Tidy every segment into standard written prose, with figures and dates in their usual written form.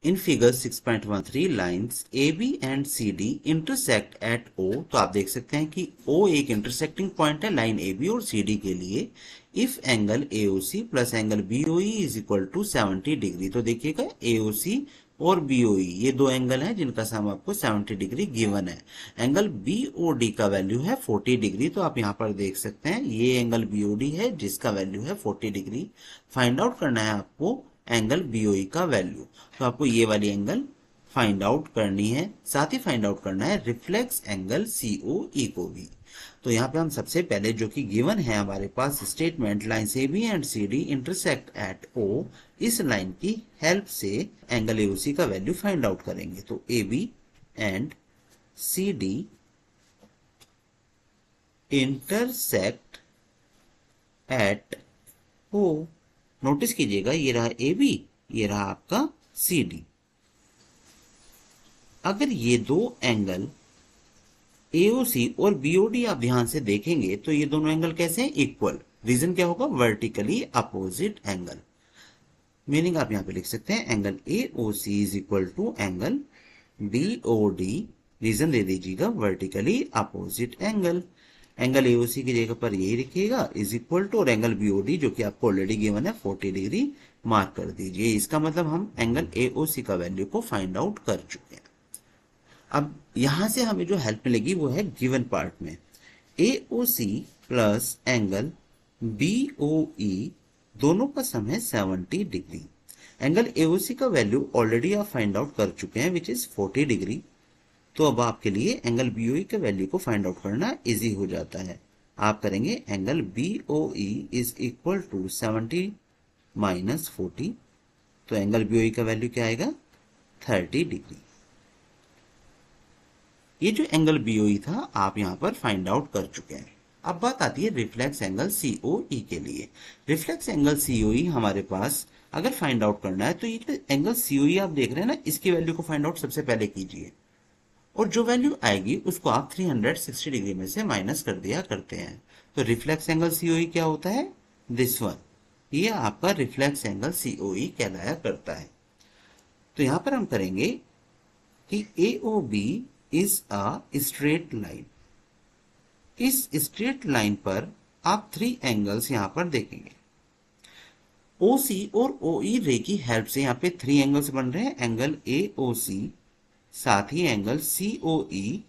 In figure 6.13 lines A B and C D intersect at O. तो आप देख सकते हैं कि ओ एक इंटरसेक्टिंग पॉइंट है लाइन ए बी और सी डी के लिए। If angle A O C plus angle B O E is equal to 70 degree. तो देखिएगा ए ओ सी और बी ओ ई ये दो एंगल हैं जिनका सम आपको 70 डिग्री गिवन है। एंगल बी ओ डी का वैल्यू है 40 डिग्री। तो आप यहाँ पर देख सकते हैं ये एंगल बी ओ डी है जिसका वैल्यू है 40 डिग्री। फाइंड आउट करना है आपको एंगल बीओई का वैल्यू। तो आपको ये वाली एंगल फाइंड आउट करनी है, साथ ही फाइंड आउट करना है रिफ्लेक्स एंगल सीओई को भी। तो यहाँ पे हम सबसे पहले जो कि गिवन है हमारे पास statement line A B and C D intersect at O, इस लाइन की हेल्प से एंगल एओसी का वैल्यू फाइंड आउट करेंगे। तो A B and C D intersect at O. Notice कीजिएगा ये रहा ए बी, ये रहा आपका सी डी। अगर ये दो एंगल एओसी और बीओडी आप ध्यान से देखेंगे तो ये दोनों एंगल कैसे हैं? इक्वल। रीजन क्या होगा? Vertically opposite angle. मीनिंग आप यहां पे लिख सकते हैं angle AOC is equal to angle BOD. Reason दे दीजिएगा vertically opposite angle. Angle AOC की जगह पर यही लिखिएगा इज इक्वल टू, और एंगल बीओडी जो कि आपको ऑलरेडी गिवन है 40 डिग्री मार्क कर दीजिए। इसका मतलब हम एंगल एओसी का वैल्यू को फाइंड आउट कर चुके हैं। अब यहां से हमें जो हेल्प मिलेगी वो है गिवन पार्ट में एओसी प्लस एंगल बीओई दोनों का सम है 70 डिग्री। एंगल एओसी का वैल्यू ऑलरेडी आप फाइंड आउट कर चुके हैं विच इज 40 डिग्री। तो अब आपके लिए एंगल बीओई के वैल्यू को फाइंड आउट करना इजी हो जाता है। आप करेंगे angle BOE is equal to 70 minus 40। तो एंगल बीओई का वैल्यू क्या आएगा? 30 डिग्री। ये जो एंगल बीओई था आप यहां पर फाइंड आउट कर चुके हैं। अब बात आती है रिफ्लेक्स एंगल सीओई के लिए। रिफ्लेक्स एंगल सीओई हमारे पास अगर फाइंड आउट करना है तो ये एंगल सीओई आप देख रहे हैं ना, इसकी वैल्यू को फाइंड आउट सबसे पहले कीजिए और जो वैल्यू आएगी उसको आप 360 डिग्री में से माइनस कर दिया करते हैं। तो रिफ्लेक्स एंगल सीओई क्या होता है? This one. ये आपका रिफ्लेक्स एंगल सीओई कहलाया करता है। तो यहां पर हम करेंगे कि AO B is a straight line. इस स्ट्रेट लाइन पर आप 3 एंगल्स यहां पर देखेंगे। ओसी और ओई रे की हेल्प से यहां पे 3 एंगल्स बन रहे हैं, एंगल एओसी, साथ ही एंगल सीओई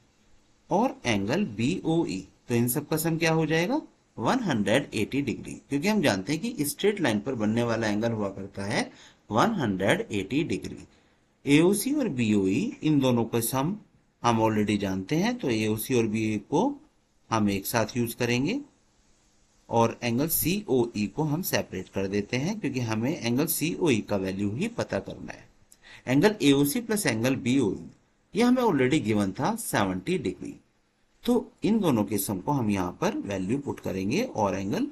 और एंगल बीओई। तो इन सब का सम क्या हो जाएगा? 180 डिग्री, क्योंकि हम जानते हैं कि स्ट्रेट लाइन पर बनने वाला एंगल हुआ करता है 180 डिग्री। एओसी और बीओई इन दोनों का सम हम ऑलरेडी जानते हैं, तो एओसी और बीओई को हम एक साथ यूज करेंगे और एंगल सीओई को हम सेपरेट कर देते हैं क्योंकि हमें एंगल सीओई का वैल्यू ही पता करना है। Angle AOC plus angle BOE ये हमें ऑलरेडी गिवन था 70 डिग्री। तो इन दोनों के सम को हम यहां पर वैल्यू पुट करेंगे और एंगल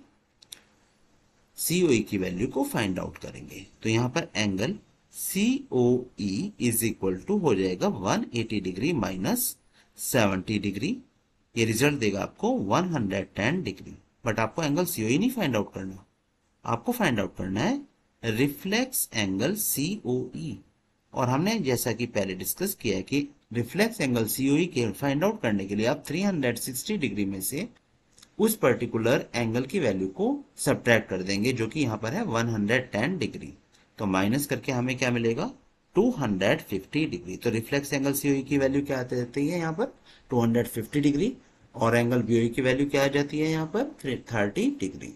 सीओई की वैल्यू को फाइंड आउट करेंगे। तो यहां पर angle COE is equal to हो जाएगा 180 डिग्री माइनस 70 डिग्री। ये रिजल्ट देगा आपको 110 डिग्री। बट आपको एंगल सीओई नहीं फाइंड आउट करना, आपको फाइंड आउट करना है रिफ्लेक्स एंगल सीओई। और हमने जैसा कि पहले डिस्कस किया है कि रिफ्लेक्स एंगल सीओई के फाइंड आउट करने के लिए आप 360 डिग्री में से उस पर्टिकुलर एंगल की वैल्यू को सब्ट्रैक्ट कर देंगे जो कि यहां पर है 110 डिग्री। तो माइनस करके हमें क्या मिलेगा? 250 डिग्री। तो रिफ्लेक्स एंगल सीओई की वैल्यू क्या आती है यहाँ पर? 250 डिग्री। और एंगल बीओई की वैल्यू क्या आ जाती है यहाँ पर? 30 डिग्री।